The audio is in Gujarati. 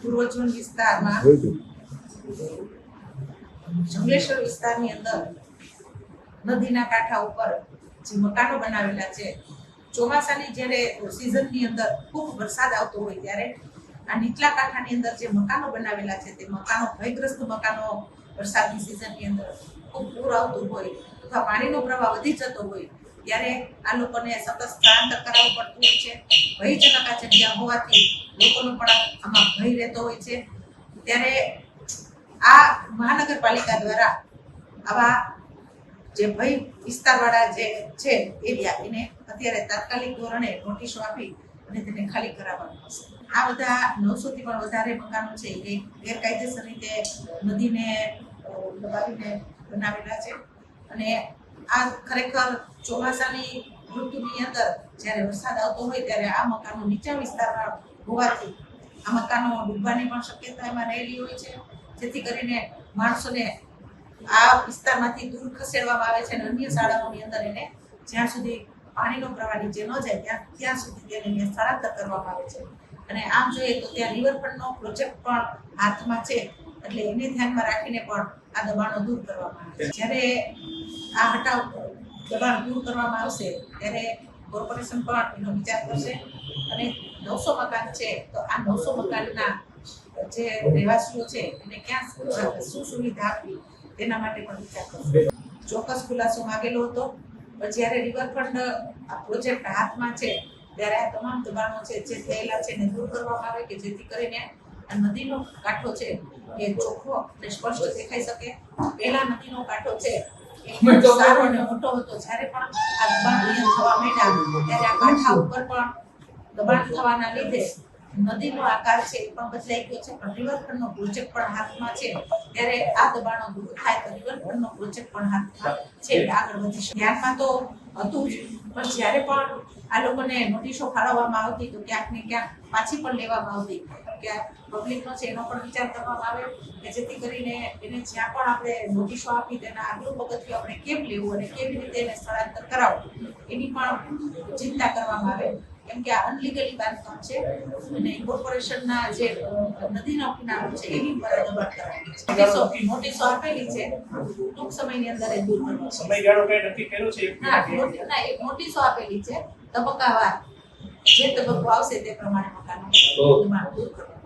પૂર્વજોન વિસ્તારમાં જંગલેશ્વર વિસ્તારની અંદર નદીના કાંઠા ઉપર જે મકાનો બનાવેલા છે, ચોમાસાની જ્યારે સિઝનની અંદર ખૂબ વરસાદ આવતો હોય ત્યારે આ નીચલા કાંઠાની અંદર જે મકાનો બનાવેલા છે તે મકાનો ભયગ્રસ્ત મકાનો વરસાદની સિઝનની અંદર ખૂબ પૂર આવતું હોય અથવા પાણીનો પ્રવાહ વધી જતો હોય ત્યારે આ લોકોને સતત સ્થળાંતર કરાવવું પડતું હોય છે. ભયજનક આ જગ્યા હોવાથી લોકોનો પણ આમાં ભય રહેતો હોય છે. ત્યારે આ મહાનગરપાલિકા દ્વારા આવા જે ભય વિસ્તારવાળા જે છે એરિયા એને અત્યારે તાત્કાલિક ધોરણે નોટિસો આપી અને તેને ખાલી કરાવવાનું હશે. આ બધા 900 થી પણ વધારે મકાનો છે એ ગેરકાયદેસર રીતે નદીને દબાવીને બનાવેલા છે અને આ ખરેખર ચોમાસાની ઋતુની અંદર જ્યારે વરસાદ આવતો હોય ત્યારે આ મકાનો નીચા વિસ્તારમાં હોવાથી આ મકાનો ડૂબવાની પણ શક્યતા એમાં રહેલી હોય છે, જેથી કરીને માણસોને આ વિસ્તારમાંથી દૂર ખસેડવામાં આવે છે અને અન્ય શાળાઓની અંદર એને જ્યાં સુધી પાણીનો પ્રવાહ નીચે ન જાય ત્યાં સુધી તેને સ્થળાંતર કરવામાં આવે છે. અને આમ જોઈએ તો ત્યાં રિવરફ્રન્ટનો પ્રોજેક્ટ પણ હાથમાં છે, એટલે એને ધ્યાનમાં રાખીને પણ આ દબાણો દૂર કરવામાં આવે છે. જ્યારે આ હટાવ દબાણ દૂર કરવામાં આવશે ત્યારે કોર્પોરેશન પણ એનો વિચાર કરશે અને 900 મકાન છે તો આ 900 મકાનના જે રહેવાસીઓ છે એને ક્યાં શું સુવિધા આપવી તેના માટે પણ વિચાર કરશે. ચોક્કસ ખુલાસો માંગેલો હતો, પણ જ્યારે રિવરફ્રન્ટ આ પ્રોજેક્ટ હાથમાં છે ત્યારે આ તમામ દબાણો છે જે થયેલા છે એને દૂર કરવામાં આવે કે જેથી કરીને આ નદીનો કાંઠો છે એ ચોખ્ખો અને સ્પષ્ટ દેખાઈ શકે. પહેલા નદીનો કાંઠો છે એ સારો અને મોટો હતો, જ્યારે પણ આ દબાણ થવા માંડ્યા ત્યારે આ કાંઠા ઉપર પણ દબાણ થવાના લીધે નદીનો આકાર છે એ પણ બદલાઈ ગયો છે. પણ રિવરફ્રન્ટનો પ્રોજેક્ટ પણ હાથમાં છે ત્યારે આ દબાણો દૂર થાય તો રિવરફ્રન્ટનો પ્રોજેક્ટ પણ હાથમાં છે આગળ વધી શકે. ધ્યાનમાં તો હતું જ, પણ જ્યારે પણ આ લોકોને નોટિસો ફાળવવામાં આવતી તો ક્યાંક ને ક્યાંક પાછી પણ લેવામાં આવતી કે પબ્લિકનો છે એનો પણ વિચાર કરવામાં આવે કે જેથી કરીને એને જ્યાં પણ આપણે નોટિસો આપી તેના આગલું પગથિયું આપણે કેમ લેવું અને કેવી રીતે એને સ્થળાંતર કરાવવું એની પણ ચિંતા કરવામાં આવે. કેમ કે આ અનલીગલી બાંધકામ છે અને કોર્પોરેશનના જે નદીના કિનારો છે એની પર દબાણ કરાવેલું છે. નોટિસો આપેલી છે, ટૂંક સમયની અંદર એ દૂર કરવાનો સમયગાળો કઈ નક્કી કર્યો છે? ના, એક નોટિસો આપેલી છે તબક્કાવાર, જે તબક્કો આવશે તે પ્રમાણે મકાનો દબાણ દૂર કરવાનું.